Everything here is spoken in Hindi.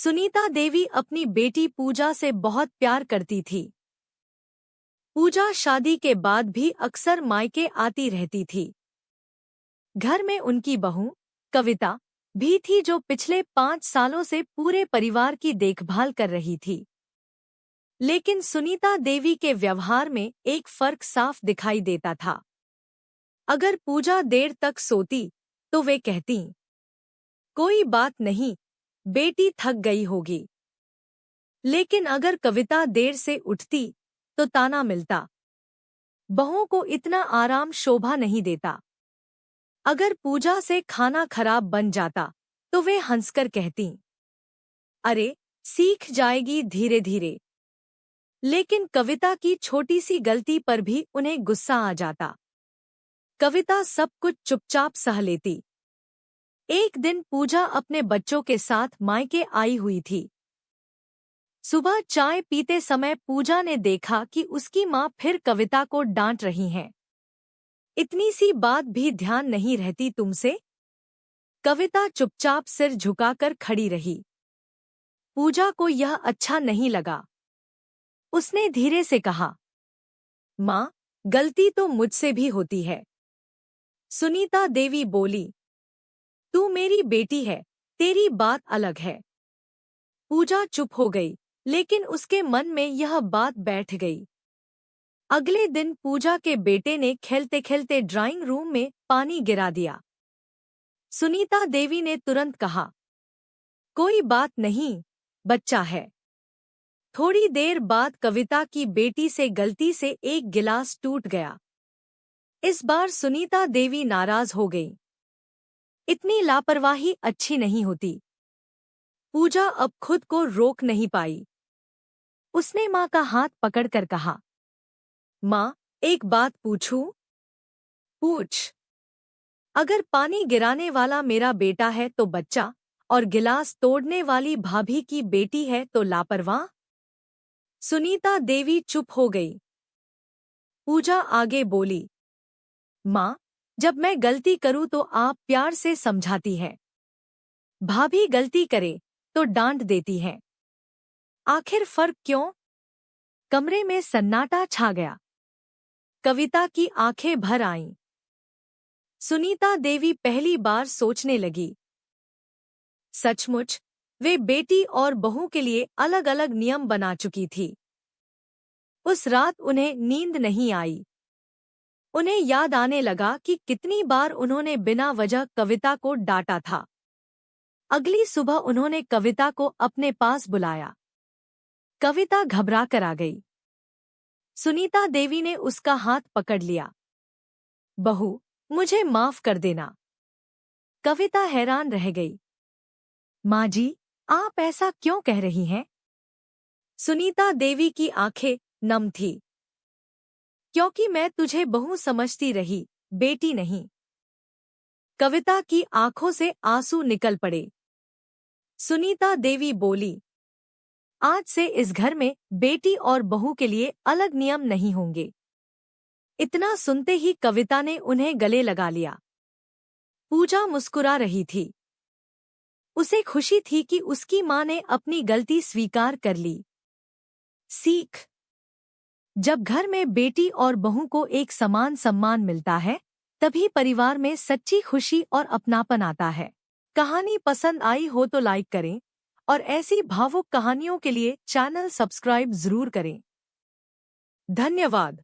सुनीता देवी अपनी बेटी पूजा से बहुत प्यार करती थी। पूजा शादी के बाद भी अक्सर मायके आती रहती थी। घर में उनकी बहू कविता भी थी जो पिछले 5 सालों से पूरे परिवार की देखभाल कर रही थी। लेकिन सुनीता देवी के व्यवहार में एक फर्क साफ दिखाई देता था। अगर पूजा देर तक सोती तो वे कहती, कोई बात नहीं, बेटी थक गई होगी। लेकिन अगर कविता देर से उठती तो ताना मिलता, बहुओं को इतना आराम शोभा नहीं देता। अगर पूजा से खाना खराब बन जाता तो वे हंसकर कहती, अरे सीख जाएगी धीरे धीरे। लेकिन कविता की छोटी सी गलती पर भी उन्हें गुस्सा आ जाता। कविता सब कुछ चुपचाप सह लेती। एक दिन पूजा अपने बच्चों के साथ मायके आई हुई थी। सुबह चाय पीते समय पूजा ने देखा कि उसकी माँ फिर कविता को डांट रही हैं। इतनी सी बात भी ध्यान नहीं रहती तुमसे? कविता चुपचाप सिर झुकाकर खड़ी रही। पूजा को यह अच्छा नहीं लगा। उसने धीरे से कहा, माँ, गलती तो मुझसे भी होती है। सुनीता देवी बोली, तू मेरी बेटी है, तेरी बात अलग है। पूजा चुप हो गई, लेकिन उसके मन में यह बात बैठ गई। अगले दिन पूजा के बेटे ने खेलते खेलते ड्राइंग रूम में पानी गिरा दिया। सुनीता देवी ने तुरंत कहा, कोई बात नहीं, बच्चा है। थोड़ी देर बाद कविता की बेटी से गलती से एक गिलास टूट गया। इस बार सुनीता देवी नाराज हो गई। इतनी लापरवाही अच्छी नहीं होती। पूजा अब खुद को रोक नहीं पाई। उसने माँ का हाथ पकड़कर कहा, माँ, एक बात पूछूं? पूछ। अगर पानी गिराने वाला मेरा बेटा है तो बच्चा, और गिलास तोड़ने वाली भाभी की बेटी है तो लापरवाह? सुनीता देवी चुप हो गई। पूजा आगे बोली, माँ, जब मैं गलती करूं तो आप प्यार से समझाती है। भाभी गलती करे तो डांट देती है। आखिर फर्क क्यों? कमरे में सन्नाटा छा गया। कविता की आंखें भर आईं। सुनीता देवी पहली बार सोचने लगी, सचमुच वे बेटी और बहू के लिए अलग अलग नियम बना चुकी थी। उस रात उन्हें नींद नहीं आई। उन्हें याद आने लगा कि कितनी बार उन्होंने बिना वजह कविता को डांटा था। अगली सुबह उन्होंने कविता को अपने पास बुलाया। कविता घबरा कर आ गई। सुनीता देवी ने उसका हाथ पकड़ लिया। बहू, मुझे माफ कर देना। कविता हैरान रह गई। माँ जी, आप ऐसा क्यों कह रही हैं? सुनीता देवी की आंखें नम थी। क्योंकि मैं तुझे बहू समझती रही, बेटी नहीं। कविता की आंखों से आंसू निकल पड़े। सुनीता देवी बोली, आज से इस घर में बेटी और बहू के लिए अलग नियम नहीं होंगे। इतना सुनते ही कविता ने उन्हें गले लगा लिया। पूजा मुस्कुरा रही थी। उसे खुशी थी कि उसकी मां ने अपनी गलती स्वीकार कर ली। सीख। जब घर में बेटी और बहू को एक समान सम्मान मिलता है, तभी परिवार में सच्ची खुशी और अपनापन आता है। कहानी पसंद आई हो तो लाइक करें और ऐसी भावुक कहानियों के लिए चैनल सब्सक्राइब जरूर करें। धन्यवाद।